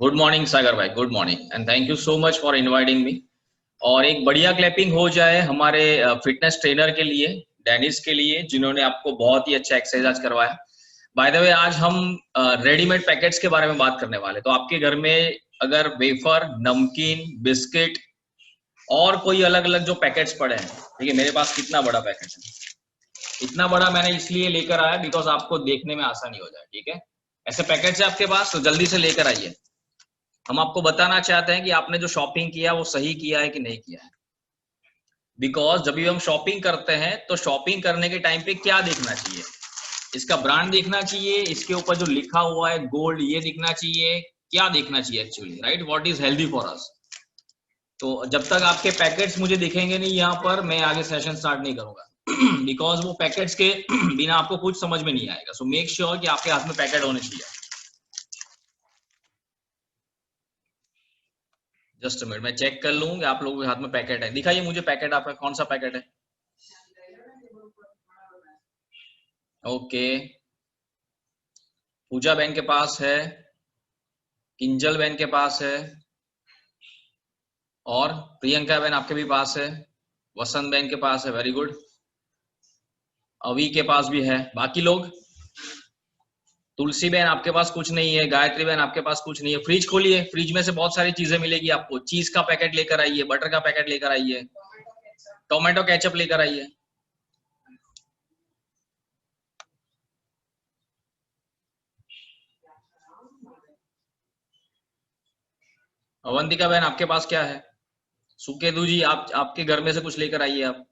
Good morning सागर भाई, good morning and thank you so much for inviting me. और एक बढ़िया क्लैपिंग हो जाए हमारे फिटनेस ट्रेनर के लिए, डेनिस के लिए, जिन्होंने आपको बहुत ही अच्छा एक्सरसाइज आज करवाया। बाय द वे, आज हम रेडीमेड पैकेट्स के बारे में बात करने वाले। तो आपके घर में अगर वेफर, नमकीन, बिस्किट और कोई अलग अलग जो पैकेट्स पड़े हैं, ठीक है, मेरे पास कितना बड़ा पैकेट है, इतना बड़ा मैंने इसलिए लेकर आया बिकॉज आपको देखने में आसानी हो जाए। ठीक है, ऐसे पैकेट्स है आपके पास तो जल्दी से लेकर आइए। हम आपको बताना चाहते हैं कि आपने जो शॉपिंग किया वो सही किया है कि नहीं किया है। बिकॉज जब भी हम शॉपिंग करते हैं तो शॉपिंग करने के टाइम पे क्या देखना चाहिए, इसका ब्रांड देखना चाहिए, इसके ऊपर जो लिखा हुआ है गोल्ड ये दिखना चाहिए, क्या देखना चाहिए actually, right, what is healthy for us. तो जब तक आपके पैकेट्स मुझे दिखेंगे नहीं यहाँ पर, मैं आगे सेशन स्टार्ट नहीं करूंगा बिकॉज वो पैकेट्स के बिना आपको कुछ समझ में नहीं आएगा। सो मेक श्योर कि आपके हाथ में पैकेट होने चाहिए। जस्ट मिनट, मैं चेक कर लूं कि आप लोगों के हाथ में पैकेट है। दिखाइए मुझे पैकेट, आपका कौन सा पैकेट है। ओके, पूजा बहन के पास है, किंजल बहन के पास है, और प्रियंका बहन आपके भी पास है, वसंत बहन के पास है, वेरी गुड, अवी के पास भी है। बाकी लोग, तुलसी बहन आपके पास कुछ नहीं है, गायत्री बहन आपके पास कुछ नहीं है। फ्रिज खोलिए, फ्रिज में से बहुत सारी चीजें मिलेगी आपको। चीज का पैकेट लेकर आइए, बटर का पैकेट लेकर आइए, टोमेटो केचप लेकर आइए। अवंतिका बहन आपके पास क्या है। सुकेतु जी आपके घर में से कुछ लेकर आइए आप।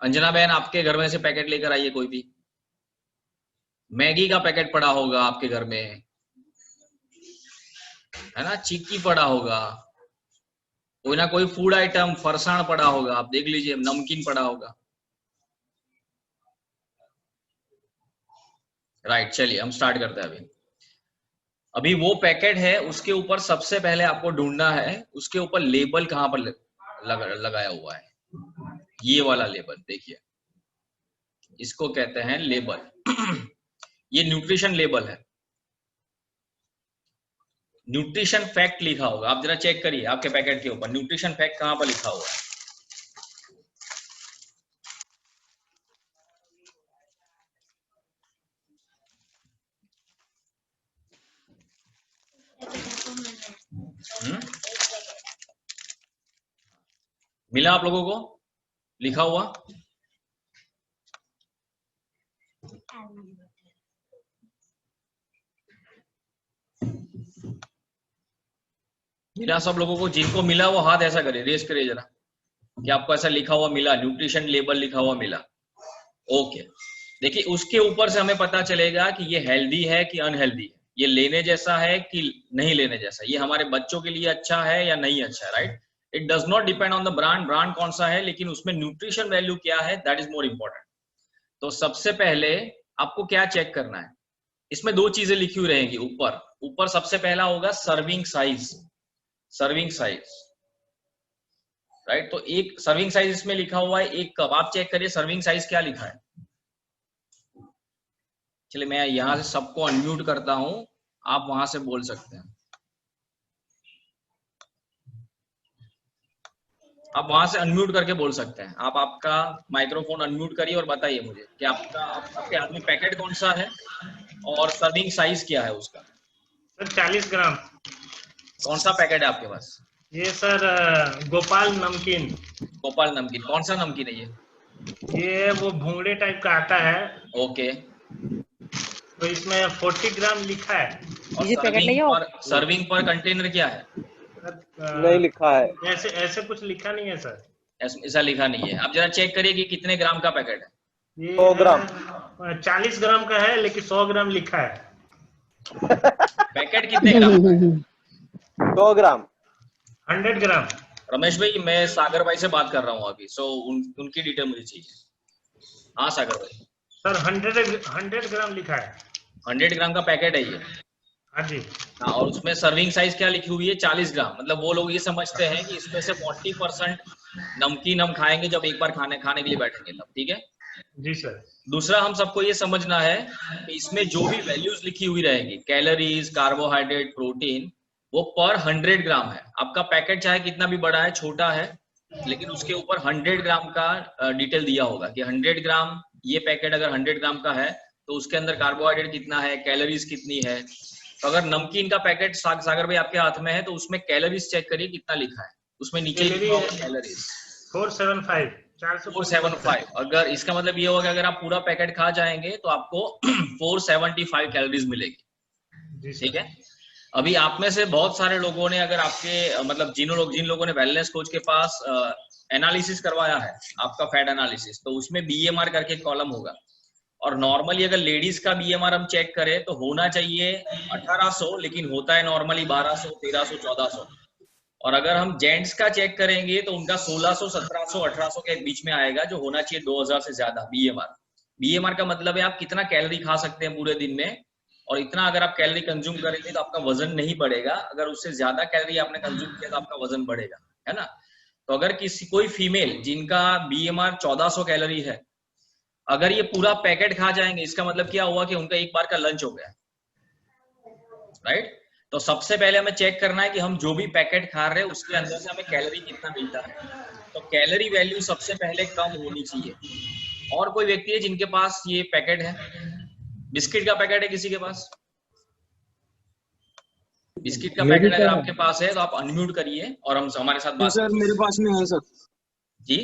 अंजना बहन आपके घर में से पैकेट लेकर आइए कोई भी। मैगी का पैकेट पड़ा होगा आपके घर में, है ना, चिक्की पड़ा होगा, कोई ना कोई फूड आइटम, फरसाण पड़ा होगा, आप देख लीजिए, नमकीन पड़ा होगा। राइट, चलिए हम स्टार्ट करते हैं। अभी वो पैकेट है, उसके ऊपर सबसे पहले आपको ढूंढना है उसके ऊपर लेबल कहां पर लगाया हुआ है। ये वाला लेबल देखिए, इसको कहते हैं लेबल ये न्यूट्रिशन लेबल है। न्यूट्रिशन फैक्ट लिखा होगा, आप जरा चेक करिए आपके पैकेट के ऊपर न्यूट्रिशन फैक्ट कहां पर लिखा हुआ है। मिला आप लोगों को लिखा हुआ? मिला सब लोगों को? जिनको मिला वो हाथ ऐसा करे, रेस करे जरा, कि आपको ऐसा लिखा हुआ मिला, न्यूट्रिशन लेबल लिखा हुआ मिला। ओके, देखिए उसके ऊपर से हमें पता चलेगा कि ये हेल्दी है कि अनहेल्दी है, ये लेने जैसा है कि नहीं लेने जैसा, ये हमारे बच्चों के लिए अच्छा है या नहीं अच्छा है, right. It does not depend on the brand कौन सा है, लेकिन उसमें न्यूट्रिशन वैल्यू क्या है, दैट इज मोर इंपॉर्टेंट। तो सबसे पहले आपको क्या चेक करना है, इसमें दो चीजें लिखी हुई रहेंगी ऊपर। ऊपर सबसे पहला होगा serving size, serving size, right. तो एक सर्विंग साइज इसमें लिखा हुआ है, एक कप। आप चेक करिए सर्विंग साइज क्या लिखा है। चलिए मैं यहां से सबको अनम्यूट करता हूं, आप वहां से बोल सकते हैं, आप वहां से अनम्यूट करके बोल सकते हैं। आप आपका माइक्रोफोन अनम्यूट करिए और बताइए मुझे कि आपके हाथ में पैकेट कौन सा है और सर्विंग साइज क्या है उसका। सर 40 ग्राम। कौन सा पैकेट है आपके पास? ये सर गोपाल नमकीन। गोपाल नमकीन, कौन सा नमकीन है ये वो भूंगड़े टाइप का आता है। ओके, तो इसमें 40 ग्राम लिखा है। और सर्विंग पर कंटेनर क्या है? नहीं लिखा है, ऐसे कुछ लिखा नहीं है सर। ऐसा लिखा नहीं है। आप जरा चेक करिए कि कितने ग्राम का पैकेट है। ये 100 ग्राम। 40 ग्राम का है, लेकिन 100 ग्राम लिखा है। पैकेट कितने ग्राम का है? 100 ग्राम। 100 ग्राम। रमेश भाई, मैं सागर भाई से बात कर रहा हूँ अभी, सो उनकी डिटेल मुझे चाहिए। हाँ सागर भाई, सर 100 ग्राम लिखा है। 100 ग्राम का पैकेट है ये? हाँ जी। हाँ, और उसमें सर्विंग साइज क्या लिखी हुई है? 40 ग्राम। मतलब वो लोग ये समझते हैं कि इसमें से 40% नमकीन हम खाएंगे जब एक बार खाने के लिए बैठेंगे तब, ठीक है जी सर। दूसरा हम सबको ये समझना है कि इसमें जो भी वैल्यूज लिखी हुई रहेगी, कैलोरीज, कार्बोहाइड्रेट, प्रोटीन, वो पर 100 ग्राम है। आपका पैकेट चाहे कितना भी बड़ा है, छोटा है, लेकिन उसके ऊपर 100 ग्राम का डिटेल दिया होगा कि 100 ग्राम, ये पैकेट अगर 100 ग्राम का है तो उसके अंदर कार्बोहाइड्रेट कितना है, कैलोरीज कितनी है। तो अगर नमकीन का पैकेट सागर भाई आपके हाथ में है तो उसमें कैलोरीज चेक करिए कितना लिखा है, उसमें नीचे लिखा होगा कैलोरीज 475 475। अगर इसका मतलब ये होगा कि अगर आप पूरा पैकेट खा जाएंगे तो आपको 475 कैलोरीज मिलेगी। ठीक है। अभी आप में से बहुत सारे लोगों ने, अगर आपके मतलब जिन लोगों ने वेलनेस कोच के पास एनालिसिस करवाया है आपका फैट एनालिसिस, तो उसमें बीएमआर करके एक कॉलम होगा। और नॉर्मली अगर लेडीज का बीएमआर हम चेक करें तो होना चाहिए 1800, लेकिन होता है नॉर्मली 1200, 1300, 1400। और अगर हम जेंट्स का चेक करेंगे तो उनका 1600, 1700, 1800 के बीच में आएगा, जो होना चाहिए 2000 से ज्यादा बीएमआर। बीएमआर का मतलब है आप कितना कैलोरी खा सकते हैं पूरे दिन में, और इतना अगर आप कैलोरी कंज्यूम करेंगे तो आपका वजन नहीं बढ़ेगा। अगर उससे ज्यादा कैलोरी आपने कंज्यूम किया तो आपका वजन बढ़ेगा, है ना। तो अगर कोई फीमेल जिनका बीएमआर 1400 कैलोरी है, अगर ये पूरा पैकेट खा जाएंगे, इसका मतलब क्या हुआ कि उनका एक बार का लंच हो गया, राइट। तो सबसे पहले हमें चेक करना है कि हम जो भी पैकेट खा रहे हैं उसके अंदर से हमें कैलोरी कितना मिलता है। तो कैलोरी वैल्यू सबसे पहले कम होनी चाहिए। और कोई व्यक्ति है जिनके पास ये पैकेट है, बिस्किट का पैकेट है किसी के पास? बिस्किट का पैकेट अगर आपके पास है तो आप अनम्यूट करिए और हम हमारे साथ बात। सर मेरे पास में है सर। जी,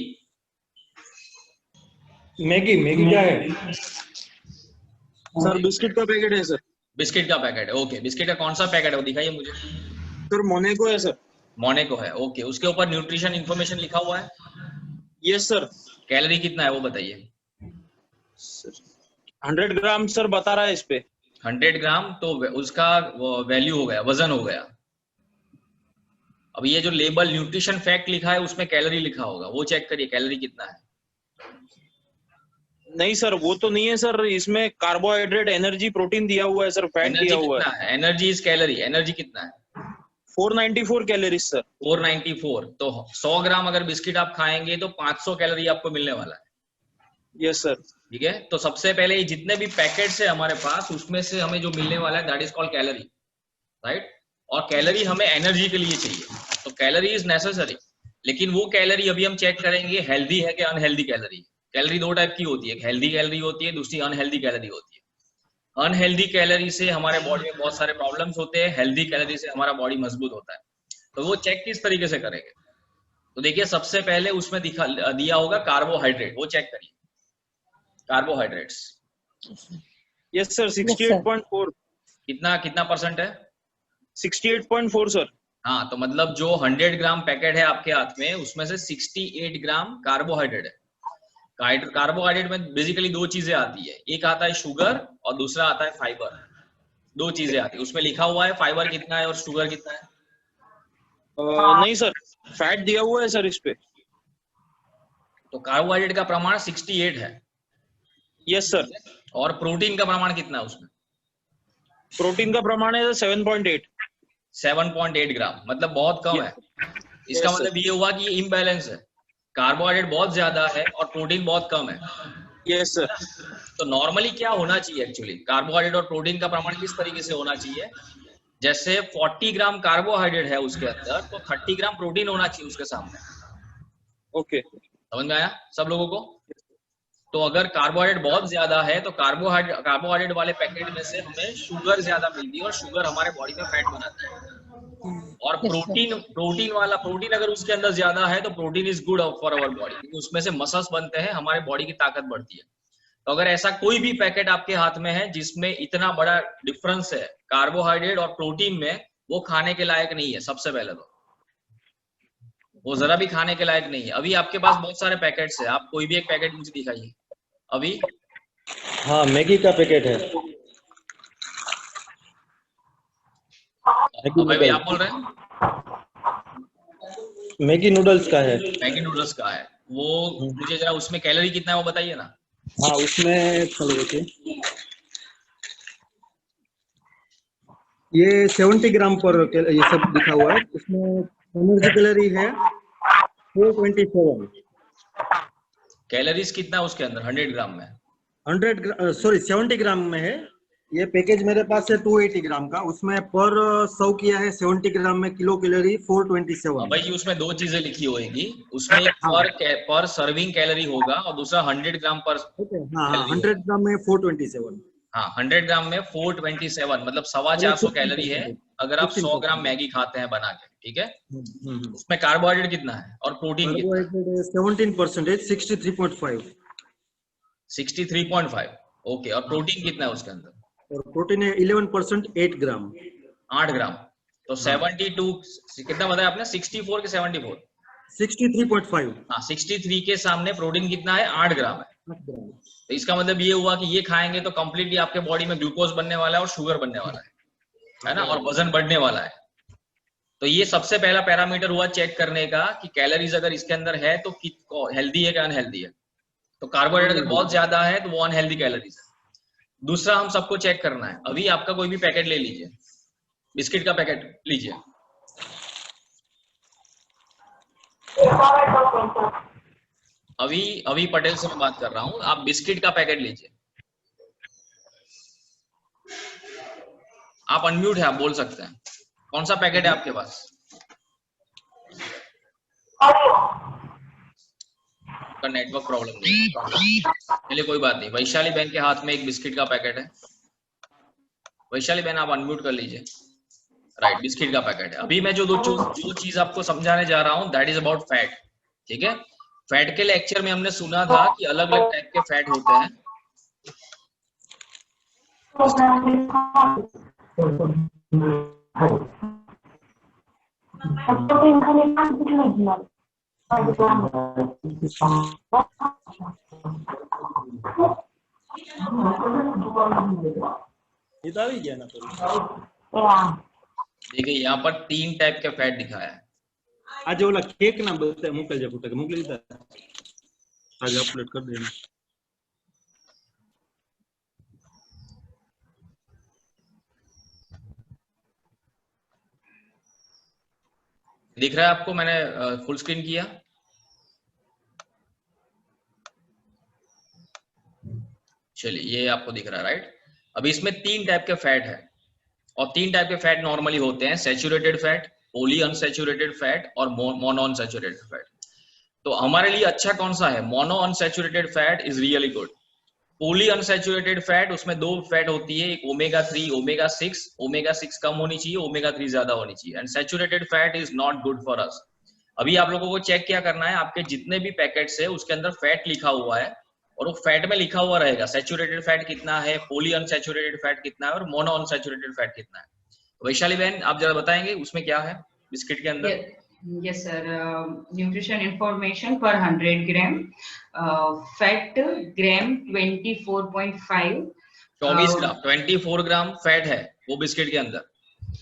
मैगी क्या है सर? बिस्किट का पैकेट है सर। बिस्किट का पैकेट है, ओके। बिस्किट का कौन सा पैकेट है वो दिखाइए मुझे। सर मोनेको है सर। मोनेको है, ओके। उसके ऊपर न्यूट्रिशन इंफॉर्मेशन लिखा हुआ है? Yes sir. कैलोरी कितना है वो बताइए। 100 ग्राम सर बता रहा है इस पे। 100 ग्राम तो उसका वैल्यू हो गया, वजन हो गया। अब ये जो लेबल न्यूट्रिशन फैक्ट लिखा है उसमें कैलोरी लिखा होगा, वो चेक करिए कैलोरी कितना है। नहीं सर वो तो नहीं है सर, इसमें कार्बोहाइड्रेट, एनर्जी, प्रोटीन दिया हुआ है सर, फैट दिया हुआ है। एनर्जी इज कैलोरी, एनर्जी कितना है? 494 कैलोरीज सर। 494। तो 100 ग्राम अगर बिस्किट आप खाएंगे तो 500 कैलोरी आपको मिलने वाला है। Yes sir. ठीक है। तो सबसे पहले ये जितने भी पैकेट्स है हमारे पास, उसमें से हमें जो मिलने वाला है that is called calorie, right. और कैलोरी हमें एनर्जी के लिए चाहिए, तो कैलोरी इज नेसेसरी। लेकिन वो कैलोरी अभी हम चेक करेंगे हेल्दी है कि अनहेल्दी कैलोरी। कैलोरी दो टाइप की होती है, एक हेल्दी कैलोरी होती है, दूसरी अनहेल्दी कैलोरी होती है। अनहेल्दी कैलोरी से हमारे बॉडी में बहुत सारे प्रॉब्लम्स होते हैं, हेल्दी कैलोरी से हमारा बॉडी मजबूत होता है। तो वो चेक किस तरीके से करेंगे? तो देखिए सबसे पहले उसमें दिया होगा कार्बोहाइड्रेट, वो चेक करिए कार्बोहाइड्रेट्स। Yes sir 68.4। कितना परसेंट है? 68.4 सर। हाँ, तो मतलब जो 100 ग्राम पैकेट है आपके हाथ में उसमें से 68 ग्राम कार्बोहाइड्रेट है। कार्बोहाइड्रेट में बेसिकली दो चीजें आती है, एक आता है शुगर और दूसरा आता है फाइबर। दो चीजें आती है, उसमें लिखा हुआ है फाइबर कितना है और शुगर कितना है। नहीं सर, फैट दिया हुआ है सर इस पे। तो कार्बोहाइड्रेट का प्रमाण 68 है। Yes sir. और प्रोटीन का प्रमाण कितना है उसमें? प्रोटीन का प्रमाण है 7.8। 7.8 ग्राम, मतलब बहुत कम है। इसका मतलब ये हुआ कि ये इम्बैलेंस है, कार्बोहाइड्रेट बहुत ज्यादा है और प्रोटीन बहुत कम है। Yes sir. तो नॉर्मली क्या होना चाहिए एक्चुअली, कार्बोहाइड्रेट और प्रोटीन का प्रमाण किस तरीके से होना चाहिए? जैसे 40 ग्राम कार्बोहाइड्रेट है उसके अंदर, तो 30 ग्राम प्रोटीन होना चाहिए उसके सामने। ओके, समझ में आया सब लोगों को? तो अगर कार्बोहाइड्रेट बहुत ज्यादा है तो कार्बोहाइड्रेट वाले पैकेट में से हमें शुगर ज्यादा मिलती है और शुगर हमारे बॉडी में फैट बनाता है। और प्रोटीन अगर उसके अंदर ज्यादा है तो protein is good for our body, क्योंकि उसमें से मसल्स बनते हैं, हमारे बॉडी की ताकत बढ़ती है। तो अगर ऐसा कोई भी पैकेट आपके हाथ में है जिसमें इतना बड़ा डिफरेंस है कार्बोहाइड्रेट और प्रोटीन में, वो खाने के लायक नहीं है। सबसे पहले तो वो जरा भी खाने के लायक नहीं है। अभी आपके पास बहुत सारे पैकेट्स है, आप कोई भी एक पैकेट मुझे दिखाइए अभी। हाँ, मैगी का पैकेट है। अभी आप बोल रहे हैं मैगी नूडल्स का है। मैगी नूडल्स का है वो, मुझे जरा उसमें कैलोरी कितना है वो बताइए ना। हाँ, उसमें चलो देखिए, ये 70 ग्राम पर ये सब लिखा हुआ है। उसमें एनर्जी कैलोरी है 427। कैलोरीज कितना है उसके अंदर 100 ग्राम में? 70 ग्राम में है, ये पैकेज मेरे पास है 280 ग्राम का, उसमें पर 100 किया है 70 ग्राम में किलो कैलोरी 427। भाई जी उसमें दो चीजें लिखी होगी, उसमें एक पर सर्विंग कैलोरी होगा और दूसरा 100 ग्राम पर हाँ 100 ग्राम में 427। हाँ 100 ग्राम में 427 मतलब 450 कैलोरी है अगर आप 100 ग्राम मैगी खाते हैं बना के, ठीक है। उसमें कार्बोहाइड्रेट कितना है और प्रोटीन कितना है? 17%, 63.5। 63.5, ओके। और प्रोटीन कितना है उसके अंदर? और प्रोटीन है 11%, 8 ग्राम। 8 ग्राम। तो 72 कितना बताया आपने? 64 के 74? 63.5। हाँ 63 के सामने प्रोटीन कितना है? 8 ग्राम है। तो इसका मतलब ये हुआ कि ये खाएंगे तो कंप्लीटली आपके बॉडी में ग्लूकोज बनने वाला है और शुगर बनने वाला है ना, और वजन बढ़ने वाला है। तो ये सबसे पहला पैरामीटर हुआ चेक करने का कि कैलोरीज अगर इसके अंदर है तो हेल्दी है क्या अनहेल्दी है। तो कार्बोहाइड्रेट अगर बहुत ज्यादा है तो वो अनहेल्दी कैलोरीज है। दूसरा हम सबको चेक करना है, अभी आपका कोई भी पैकेट ले लीजिए, बिस्किट का पैकेट लीजिए, अभी पटेल से मैं बात कर रहा हूं, आप बिस्किट का पैकेट लीजिए। आप अनम्यूट है, आप बोल सकते हैं। कौन सा पैकेट है आपके पास? आपका नेटवर्क प्रॉब्लम नहीं है, चलिए कोई बात नहीं। वैशाली बहन के हाथ में एक बिस्किट का पैकेट है। वैशाली बहन आप अनम्यूट कर लीजिए। राइट, बिस्किट का पैकेट है। अभी मैं जो चीज आपको समझाने जा रहा हूं दैट इज अबाउट फैट, ठीक है। फैट के लेक्चर में हमने सुना था कि अलग अलग टाइप के फैट होते हैं। देखिए यहाँ पर 3 टाइप के फैट दिखाया है। आज ओला केक ना बोलते मोकल जा पुटे मोकली दीधा, आज अपलोड कर देना। दिख रहा है आपको? मैंने फुल स्क्रीन किया। चलिए ये आपको दिख रहा है, राइट। अभी इसमें 3 टाइप के फैट है और 3 टाइप के फैट नॉर्मली होते हैं, saturated fat, poly unsaturated fat और मोनो अनसैचुरेटेड फैट। तो हमारे लिए अच्छा कौन सा है? Mono unsaturated fat is really good. Poly unsaturated fat, उसमें 2 फैट होती है, एक ओमेगा 3 ओमेगा 6। ओमेगा 6 कम होनी चाहिए, ओमेगा 3 ज्यादा होनी चाहिए। And saturated fat is not good for us. अभी आप लोगों को चेक क्या करना है, आपके जितने भी पैकेट्स है उसके अंदर फैट लिखा हुआ है और वो फैट में लिखा हुआ रहेगा सैचुरेटेड फैट कितना है, पॉली अनसैचुरेटेड फैट कितना है और मोनो अनसैचुरेटेड फैट कितना है। वैशाली बहन आप जरा बताएंगे उसमें क्या है बिस्किट के अंदर? Yes sir, nutrition information per 100 gram, fat gram 24.5, 24 ग्राम 24 ग्राम फैट है वो बिस्किट के अंदर।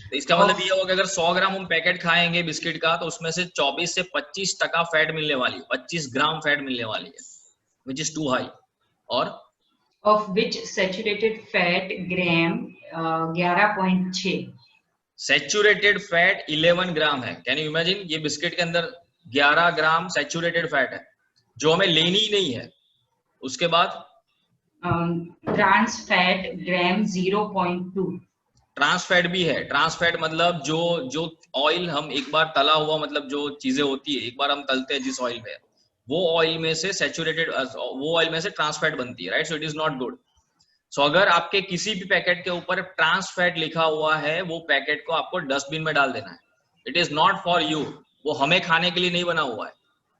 तो इसका मतलब ये होगा कि अगर 100 ग्राम हम पैकेट खाएंगे बिस्किट का तो उसमें से 24 से 25% फैट मिलने वाली है, 25 ग्राम फैट मिलने वाली है, which is too high। और of which saturated fat gram 11.6, saturated fat 11 ग्राम है। कैन यू इमेजिन, ये बिस्किट के अंदर 11 ग्राम सैचुरेटेड फैट है जो हमें लेनी ही नहीं है। उसके बाद ट्रांस फैट ग्राम 0.2, ट्रांस फैट भी है। ट्रांस फैट मतलब जो ऑयल हम एक बार तला हुआ, मतलब जो चीजें होती है एक बार हम तलते हैं जिस ऑयल में, वो ऑयल में से सैचुरेटेड, वो ऑयल में से ट्रांस फैट बनती है, right. So it is not good. So अगर आपके किसी भी पैकेट के ऊपर ट्रांस फैट लिखा हुआ है, वो पैकेट को आपको डस्टबिन में डाल देना है। It is not for you, वो हमें खाने के लिए नहीं बना हुआ है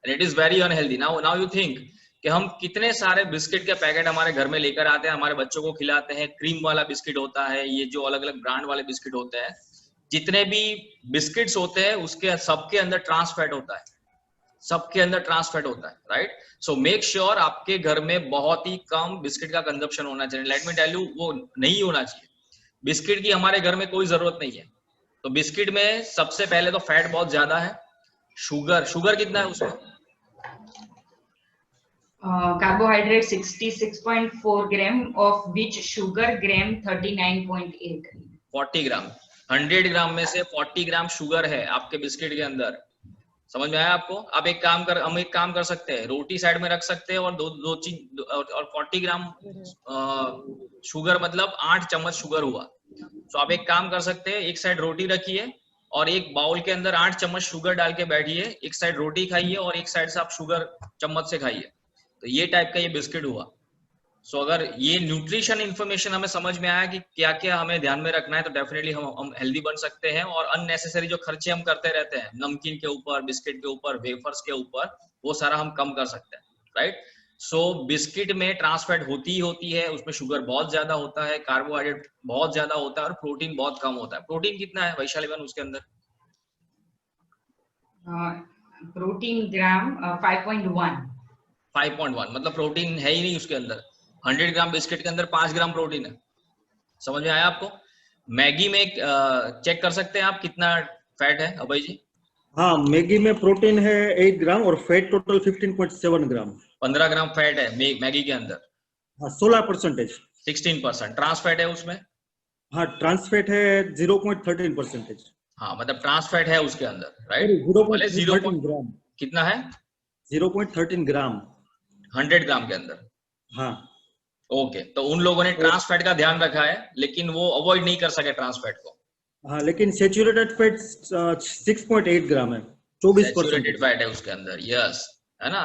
and it is very unhealthy. Now you think कि हम कितने सारे बिस्किट के पैकेट हमारे घर में लेकर आते हैं, हमारे बच्चों को खिलाते हैं। क्रीम वाला बिस्किट होता है, ये जो अलग अलग ब्रांड वाले बिस्किट होते हैं, जितने भी बिस्किट्स होते हैं उसके सबके अंदर ट्रांस फैट होता है, सबके अंदर ट्रांस फैट होता है, राइट। सो मेक श्योर आपके घर में बहुत ही कम बिस्किट का कंजप्शन होना चाहिए। लेट मी टेल यू, वो नहीं होना चाहिए। बिस्किट की हमारे घर में कोई जरूरत नहीं है। तो बिस्किट में सबसे पहले तो फैट बहुत ज्यादा है। शुगर कितना है उसमें? carbohydrate 66.4 gram, of which sugar gram 39.8, 40 ग्राम 100 ग्राम में से 40 ग्राम शुगर है आपके बिस्किट के अंदर। समझ में आया आपको? आप हम एक काम कर सकते हैं, रोटी साइड में रख सकते हैं और दो चीज और 40 ग्राम शुगर, मतलब 8 चम्मच शुगर हुआ। तो आप एक काम कर सकते हैं, एक साइड रोटी रखिए और एक बाउल के अंदर 8 चम्मच शुगर डाल के बैठिए, एक साइड रोटी खाइए और एक साइड से आप शुगर चम्मच से खाइए। तो ये टाइप का ये बिस्किट हुआ। सो अगर ये न्यूट्रिशन इन्फॉर्मेशन हमें समझ में आया कि क्या क्या हमें ध्यान में रखना है, तो डेफिनेटली हम हेल्दी बन सकते हैं और अननेसेसरी जो खर्चे हम करते रहते हैं नमकीन के ऊपर, बिस्किट के ऊपर, वेफर्स के ऊपर, वो सारा हम कम कर सकते हैं, राइट। सो बिस्किट में ट्रांस फैट होती ही होती है, उसमें शुगर बहुत ज्यादा होता है, कार्बोहाइड्रेट बहुत ज्यादा होता है और प्रोटीन बहुत कम होता है। प्रोटीन कितना है वैशाली बहन उसके अंदर? प्रोटीन ग्राम 5.1। 5.1 मतलब प्रोटीन है ही नहीं उसके अंदर। 100 ग्राम बिस्किट के अंदर 5 ग्राम प्रोटीन है। समझ में आया आपको? मैगी में चेक कर सकते हैं आप कितना फैट है अभय जी? हाँ, मैगी में प्रोटीन है 8 ग्राम और फैट टोटल 15.7 ग्राम। 15 ग्राम फैट है मैगी के अंदर। हाँ, 16%। 16%। ट्रांस फैट है उसमें? हाँ, ट्रांस फैट है 0.13%। हाँ, मतलब ट्रांस फैट है उसके अंदर, राइट। 0.13 ग्राम। कितना है? 0.13 ग्राम 100 ग्राम के अंदर। हाँ। ओके, तो उन लोगों ने ट्रांस फैट का ध्यान रखा है, लेकिन वो अवॉइड नहीं कर सके ट्रांस फैट को। हाँ, लेकिन सैचुरेटेड फैट 6.8 ग्राम है, 24%। सैचुरेटेड फैट है उसके अंदर, यस, है ना।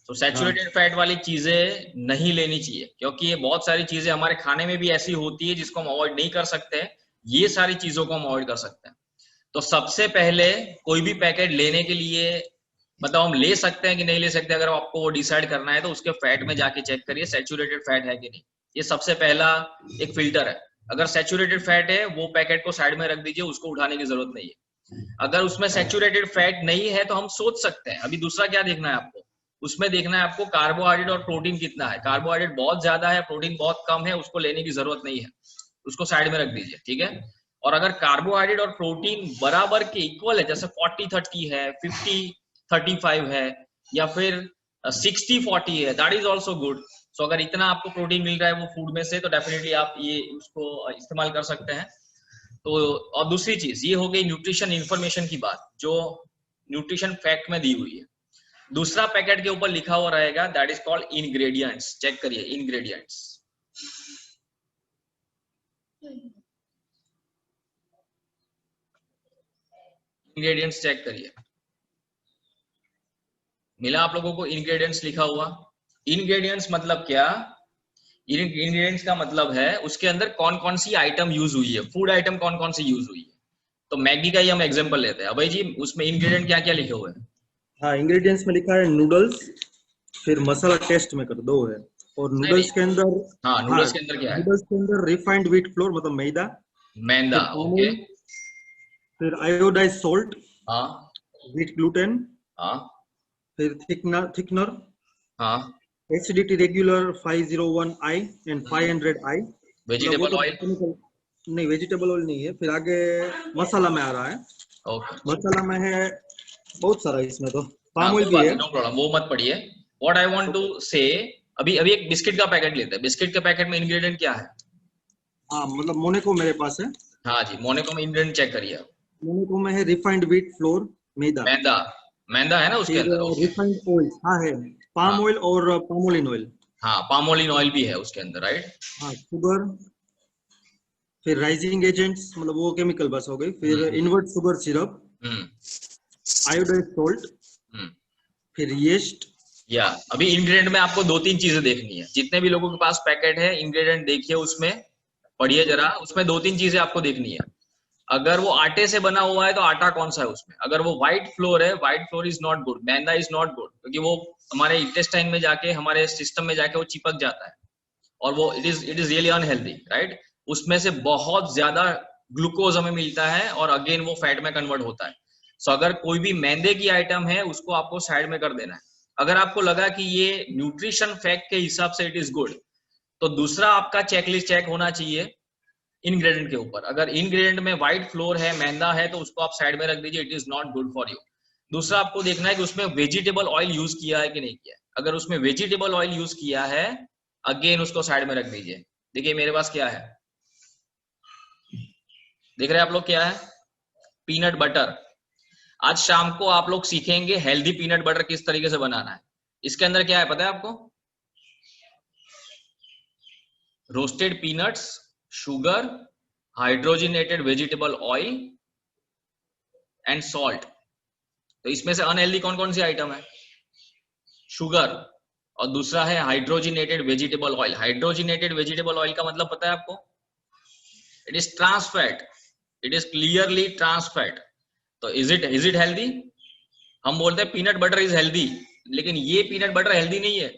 तो सैचुरेटेड फैट वाली चीजें नहीं लेनी चाहिए, क्योंकि ये बहुत सारी चीजें हमारे खाने में भी ऐसी होती है जिसको हम अवॉइड नहीं कर सकते। ये सारी चीजों को हम अवॉइड कर सकते हैं। तो सबसे पहले कोई भी पैकेट लेने के लिए, मतलब हम ले सकते हैं कि नहीं ले सकते, अगर आपको वो डिसाइड करना है तो उसके फैट में जाके चेक करिए सैचुरेटेड फैट है कि नहीं। ये सबसे पहला एक फिल्टर है। अगर सैचुरेटेड फैट है, वो पैकेट को साइड में रख दीजिए, उसको उठाने की जरूरत नहीं है। अगर उसमें सैचुरेटेड फैट नहीं है तो हम सोच सकते हैं। अभी दूसरा क्या देखना है आपको? उसमें देखना है आपको कार्बोहाइड्रेट और प्रोटीन कितना है। कार्बोहाइड्रेट बहुत ज्यादा है, प्रोटीन बहुत कम है, उसको लेने की जरूरत नहीं है, उसको साइड में रख दीजिए, ठीक है। और अगर कार्बोहाइड्रेट और प्रोटीन बराबर के इक्वल है, जैसे 40-30 है, 50-35 है, या फिर 60-40 है, that is also good. So अगर इतना आपको प्रोटीन मिल रहा है वो फूड में से, तो डेफिनेटली आप ये उसको इस्तेमाल कर सकते हैं। तो और दूसरी चीज ये हो गई न्यूट्रिशन इंफॉर्मेशन की बात, जो न्यूट्रिशन फैक्ट में दी हुई है। दूसरा पैकेट के ऊपर लिखा हुआ रहेगा, that is called ingredients. Check करिए इंग्रेडिएंट्स। इंग्रेडिएंट्स चेक करिए, मिला आप लोगों को इंग्रेडिएंट्स लिखा हुआ? इंग्रेडिएंट्स मतलब क्या? इंग्रेडिएंट्स का मतलब है उसके अंदर कौन कौन सी आइटम यूज हुई है, फूड आइटम कौन कौन सी यूज हुई है। तो मैगी का ही हम एग्जांपल लेते हैं। अभय जी, उसमें इंग्रेडिएंट क्या क्या लिखे हुए हैं? हाँ, इंग्रेडिएंट्स में लिखा है नूडल्स, फिर मसाला टेस्ट में कर दो है, और नूडल्स के अंदर, हाँ, नूडल्स के अंदर क्या है? नूडल्स के अंदर रिफाइंड व्हीट फ्लोर मतलब मैदा, ओके। फिर आयोडाइज सॉल्ट, हाँ, व्हीट ग्लूटेन, हाँ, फिर थिकनर, हाँ, acidity regular 501I and 500I। Vegetable oil? नहीं, वेजिटेबल ऑयल नहीं है। फिर आगे मसाला में आ रहा है। ओके, मसाला में है बहुत सारा, इसमें तो पाम ऑयल भी भी है। नो प्रॉब्लम, वो मत पढ़िए। व्हाट आई वांट टू से, अभी एक बिस्किट का पैकेट लेते हैं। बिस्किट के पैकेट में इंग्रेडिएंट क्या है? हाँ, मतलब मोनेको मेरे पास है। हाँ जी, मोनेको में इंग्रेडिएंट चेक करिए। मोनेको में है रिफाइंड व्हीट फ्लोर, मैदा मैदा है ना उसके अंदर। रिफाइंड ऑयल, हाँ है, पाम ऑयल और पामोलिन ऑयल। हाँ, पामोलिन ऑयल भी है उसके अंदर, राइट। हाँ, शुगर, फिर राइजिंग एजेंट्स, मतलब वो केमिकल बस हो गई, फिर invert sugar syrup, iodised salt, फिर यीस्ट। या अभी इंग्रेडिएंट में आपको 2-3 चीजें देखनी है। जितने भी लोगों के पास पैकेट है, इंग्रेडिएंट देखिए, उसमें पढ़िए जरा, उसमें 2-3 चीजें आपको देखनी है। अगर वो आटे से बना हुआ है तो आटा कौन सा है उसमें। अगर वो व्हाइट फ्लोर है, white floor is not good, maida is not good, क्योंकि वो हमारे इंटेस्टाइन में जाके, हमारे सिस्टम में जाके वो चिपक जाता है और वो it is really unhealthy, right. उसमें से बहुत ज्यादा ग्लूकोज हमें मिलता है और अगेन वो फैट में कन्वर्ट होता है। सो अगर कोई भी मैदे की आइटम है, उसको आपको साइड में कर देना है। अगर आपको लगा कि ये न्यूट्रिशन फैक्ट के हिसाब से इट इज गुड, तो दूसरा आपका चेकलिस्ट चेक होना चाहिए इंग्रेडिएंट के ऊपर। अगर इंग्रेडिएंट में व्हाइट फ्लोर है, मैदा है, तो उसको आप साइड में रख दीजिए, it is not good for you. दूसरा आपको देखना है कि उसमें वेजिटेबल ऑयल यूज किया है कि नहीं किया है। अगर उसमें वेजिटेबल ऑयल यूज किया है, अगेन उसको साइड में रख दीजिए। देखिए मेरे पास क्या है, देख रहे हैं आप लोग क्या है? Peanut butter. आज शाम को आप लोग सीखेंगे हेल्दी पीनट बटर किस तरीके से बनाना है। इसके अंदर क्या है पता है आपको? Roasted peanuts, sugar, hydrogenated vegetable oil and salt. तो इसमें से अनहेल्दी कौन कौन सी आइटम है? शुगर, और दूसरा है hydrogenated vegetable oil. Hydrogenated vegetable oil का मतलब पता है आपको? It is trans fat, it is clearly trans fat. तो इज इट हेल्दी? हम बोलते हैं पीनट बटर इज हेल्दी, लेकिन ये पीनट बटर हेल्दी नहीं है।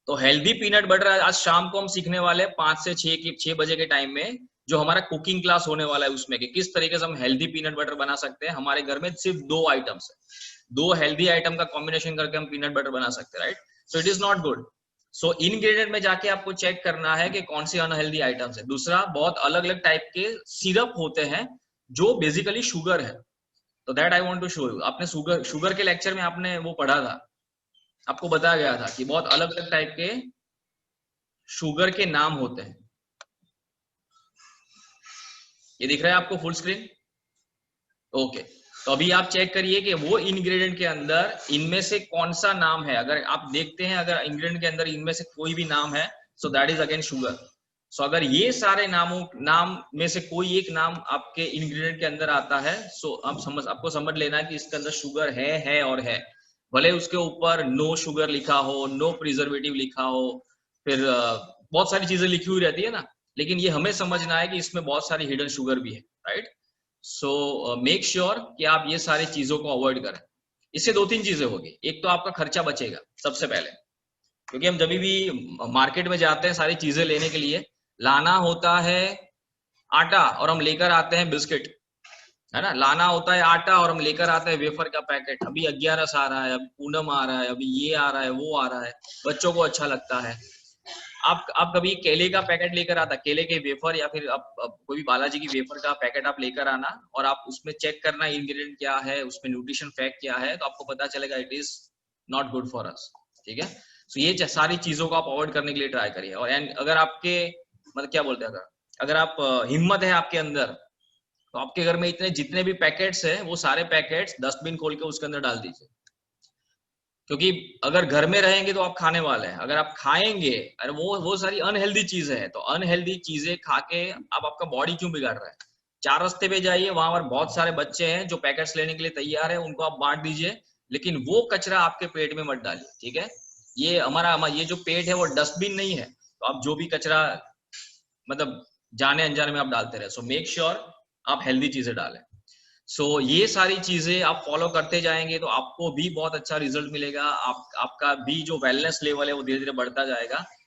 तो हेल्दी पीनट बटर आज शाम को हम सीखने वाले हैं 5 से 6 बजे के टाइम में, जो हमारा कुकिंग क्लास होने वाला है उसमें, कि किस तरीके से हम हेल्दी पीनट बटर बना सकते हैं। हमारे घर में सिर्फ 2 आइटम्स है, 2 हेल्दी आइटम का कॉम्बिनेशन करके हम पीनट बटर बना सकते हैं, right? So it is not good. So ingredient में जाके आपको चेक करना है कि कौन सी अनहेल्दी आइटम्स है। दूसरा, बहुत अलग अलग टाइप के सिरप होते हैं जो बेसिकली शुगर है। तो that I want to show you. आपने शुगर के लेक्चर में आपने वो पढ़ा था, आपको बताया गया था कि बहुत अलग अलग टाइप के शुगर के नाम होते हैं। ये दिख रहा है आपको फुल स्क्रीन? ओके, तो अभी आप चेक करिए कि वो इंग्रेडिएंट के अंदर इनमें से कौन सा नाम है। अगर आप देखते हैं अगर इंग्रेडिएंट के अंदर इनमें से कोई भी नाम है, so that is again sugar. So अगर ये सारे नाम में से कोई एक नाम आपके इंग्रेडिएंट के अंदर आता है, सो आपको समझ लेना है कि इसके अंदर शुगर है और है। भले उसके ऊपर नो शुगर लिखा हो, नो प्रिजर्वेटिव लिखा हो, फिर बहुत सारी चीजें लिखी हुई रहती है ना, लेकिन ये हमें समझना है कि इसमें बहुत सारी हिडन शुगर भी है, राइट? सो मेक श्योर कि आप ये सारी चीजों को अवॉइड करें। इससे 2-3 चीजें होगी। एक तो आपका खर्चा बचेगा सबसे पहले, क्योंकि हम जब भी मार्केट में जाते हैं सारी चीजें लेने के लिए, लाना होता है आटा और हम लेकर आते हैं बिस्किट, है ना? लाना होता है आटा और हम लेकर आते हैं वेफर का पैकेट। अभी 11 आ रहा है, अभी पूनम आ रहा है, अभी ये आ रहा है, वो आ रहा है, बच्चों को अच्छा लगता है। आप कभी केले का पैकेट लेकर आता, केले के वेफर, या फिर आप कोई भी बालाजी की वेफर का पैकेट आप लेकर आना और आप उसमें चेक करना इंग्रेडिएंट क्या है, उसमें न्यूट्रिशन फैक्ट क्या है, तो आपको पता चलेगा it is not good for us, ठीक है? सो ये सारी चीजों को आप अवॉइड करने के लिए ट्राई करिए। और अगर आपके मतलब क्या बोलते हैं, अगर आप हिम्मत है आपके अंदर, तो आपके घर में इतने जितने भी पैकेट्स है वो सारे पैकेट्स डस्टबिन खोल के उसके अंदर डाल दीजिए। क्योंकि अगर घर में रहेंगे तो आप खाने वाले हैं, अगर आप खाएंगे, अरे वो सारी अनहेल्दी चीजें हैं, तो अनहेल्दी चीजें खा के आप आपका बॉडी क्यों बिगाड़ रहा है? 4 रास्ते पे जाइए, वहां पर बहुत सारे बच्चे हैं जो पैकेट्स लेने के लिए तैयार है, उनको आप बांट दीजिए, लेकिन वो कचरा आपके पेट में मत डालिए, ठीक है? ये जो पेट है वो डस्टबिन नहीं है, तो आप जो भी कचरा मतलब जाने अनजाने में आप डालते रहे। सो मेक श्योर आप हेल्दी चीजें डालें। सो ये सारी चीजें आप फॉलो करते जाएंगे तो आपको भी बहुत अच्छा रिजल्ट मिलेगा। आपका भी जो वेलनेस लेवल है वो धीरे धीरे बढ़ता जाएगा।